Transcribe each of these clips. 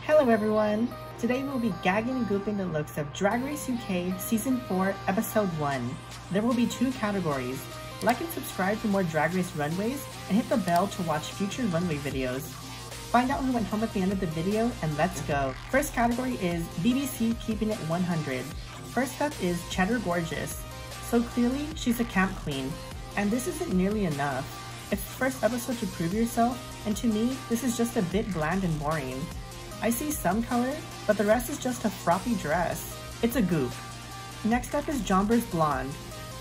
Hello everyone! Today we'll be gagging and gooping the looks of Drag Race UK Season 4 Episode 1. There will be 2 categories. Like and subscribe for more Drag Race runways and hit the bell to watch future runway videos. Find out who went home at the end of the video and let's go! First category is BBC Keeping It 100. First up is Cheddar Gorgeous. So clearly she's a camp queen, and this isn't nearly enough. It's the first episode to prove yourself, and to me this is just a bit bland and boring. I see some color, but the rest is just a froppy dress. It's a goop. Next up is Jomber's Blonde.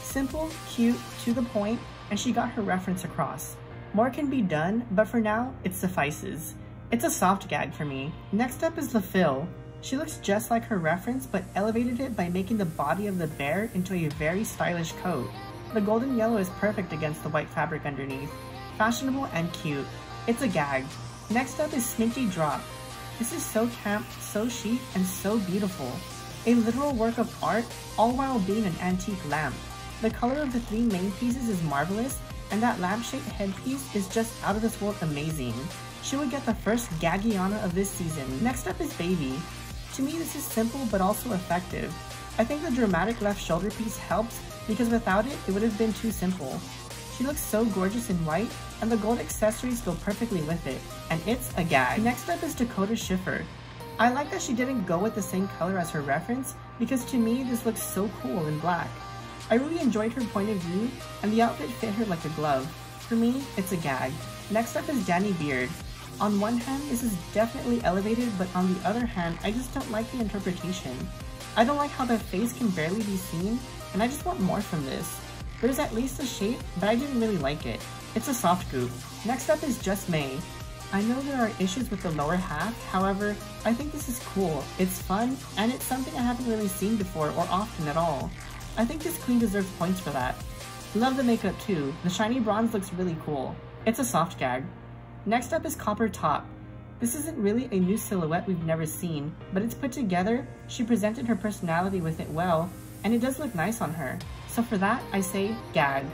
Simple, cute, to the point, and she got her reference across. More can be done, but for now, it suffices. It's a soft gag for me. Next up is the Fill. She looks just like her reference, but elevated it by making the body of the bear into a very stylish coat. The golden yellow is perfect against the white fabric underneath. Fashionable and cute. It's a gag. Next up is Sminty Drop. This is so camp, so chic, and so beautiful. A literal work of art, all while being an antique lamp. The color of the 3 main pieces is marvelous, and that lamp-shaped headpiece is just out of this world amazing. She would get the first Gaggiana of this season. Next up is Baby. To me this is simple but also effective. I think the dramatic left shoulder piece helps because without it, it would have been too simple. She looks so gorgeous in white, and the gold accessories go perfectly with it, and it's a gag. Next up is Dakota Schiffer. I like that she didn't go with the same color as her reference, because to me this looks so cool in black. I really enjoyed her point of view, and the outfit fit her like a glove. For me, it's a gag. Next up is Danny Beard. On one hand, this is definitely elevated, but on the other hand, I just don't like the interpretation. I don't like how the face can barely be seen, and I just want more from this. There's at least a shape, but I didn't really like it. It's a soft goop. Next up is Just May. I know there are issues with the lower half, however, I think this is cool, it's fun, and it's something I haven't really seen before or often at all. I think this queen deserves points for that. Love the makeup too, the shiny bronze looks really cool. It's a soft gag. Next up is Copper Top. This isn't really a new silhouette we've never seen, but it's put together, she presented her personality with it well, and it does look nice on her. So for that, I say gag.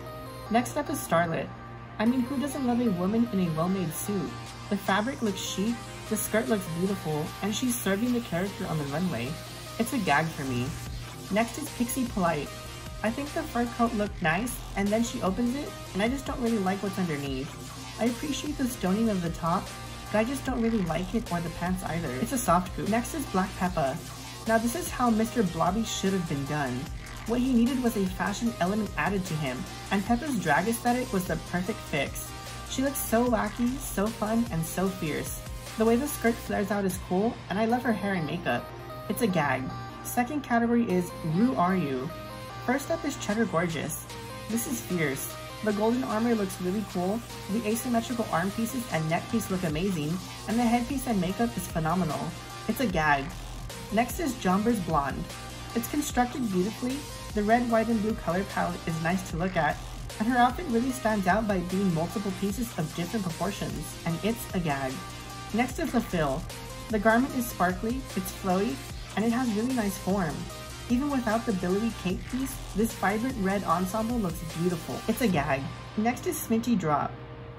Next up is Starlet. I mean, who doesn't love a woman in a well-made suit? The fabric looks chic, the skirt looks beautiful, and she's serving the character on the runway. It's a gag for me. Next is Pixie Polite. I think the fur coat looked nice, and then she opens it, and I just don't really like what's underneath. I appreciate the stoning of the top, but I just don't really like it or the pants either. It's a soft goop. Next is Black Peppa. Now this is how Mr. Blobby should have been done. What he needed was a fashion element added to him, and Peppa's drag aesthetic was the perfect fix. She looks so wacky, so fun, and so fierce. The way the skirt flares out is cool, and I love her hair and makeup. It's a gag. Second category is Rue Are You. First up is Cheddar Gorgeous. This is fierce. The golden armor looks really cool, the asymmetrical arm pieces and neck piece look amazing, and the headpiece and makeup is phenomenal. It's a gag. Next is Jomber's Blonde. It's constructed beautifully, the red, white, and blue color palette is nice to look at, and her outfit really stands out by being multiple pieces of different proportions, and it's a gag. Next is the Fill. The garment is sparkly, it's flowy, and it has really nice form. Even without the billowy cape piece, this vibrant red ensemble looks beautiful. It's a gag. Next is Sminty Drop.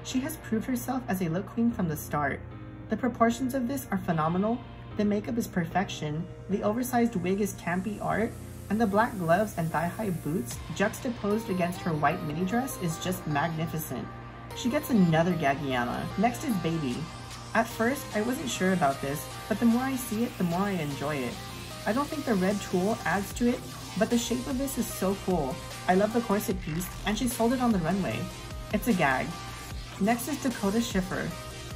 She has proved herself as a look queen from the start. The proportions of this are phenomenal, the makeup is perfection, the oversized wig is campy art, and the black gloves and thigh-high boots juxtaposed against her white mini dress is just magnificent. She gets another Gaggiana. Next is Baby. At first, I wasn't sure about this, but the more I see it, the more I enjoy it. I don't think the red tulle adds to it, but the shape of this is so cool. I love the corset piece, and she sold it on the runway. It's a gag. Next is Dakota Schiffer.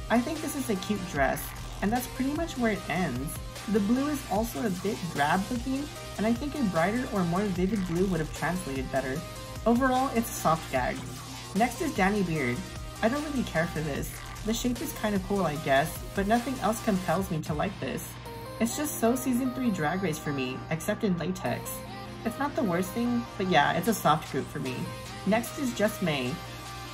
I think this is a cute dress, and that's pretty much where it ends. The blue is also a bit drab looking, and I think a brighter or more vivid blue would have translated better. Overall, it's a soft gag. Next is Danny Beard. I don't really care for this. The shape is kind of cool, I guess, but nothing else compels me to like this. It's just so Season 3 Drag Race for me, except in latex. It's not the worst thing, but yeah, it's a soft group for me. Next is Just May.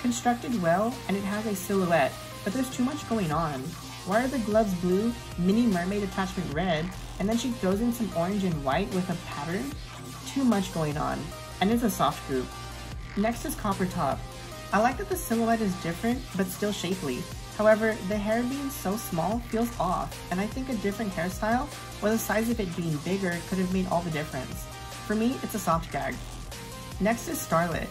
Constructed well, and it has a silhouette, but there's too much going on. Why are the gloves blue, mini mermaid attachment red, and then she throws in some orange and white with a pattern? Too much going on, and it's a soft group. Next is Copper Top. I like that the silhouette is different, but still shapely. However, the hair being so small feels off, and I think a different hairstyle or the size of it being bigger could have made all the difference. For me, it's a soft gag. Next is Starlet.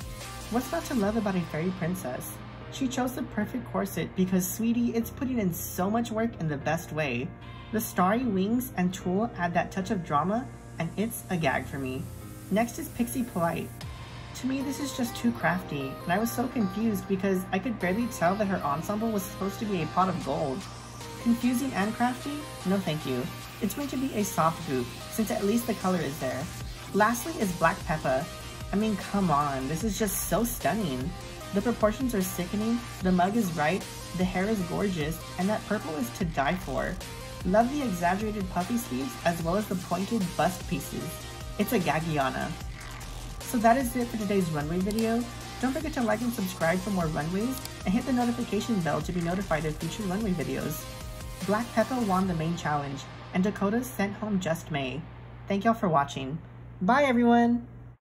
What's not to love about a fairy princess? She chose the perfect corset because, sweetie, it's putting in so much work in the best way. The starry wings and tulle add that touch of drama, and it's a gag for me. Next is Pixie Polite. To me, this is just too crafty, and I was so confused because I could barely tell that her ensemble was supposed to be a pot of gold. Confusing and crafty? No thank you. It's going to be a soft goop, since at least the color is there. Lastly is Black Peppa. I mean, come on, this is just so stunning. The proportions are sickening, the mug is right, the hair is gorgeous, and that purple is to die for. Love the exaggerated puffy sleeves as well as the pointed bust pieces. It's a gaggiana. So that is it for today's runway video. Don't forget to like and subscribe for more runways, and hit the notification bell to be notified of future runway videos. Black Peppa won the main challenge, and Dakota sent home just May. Thank y'all for watching. Bye everyone!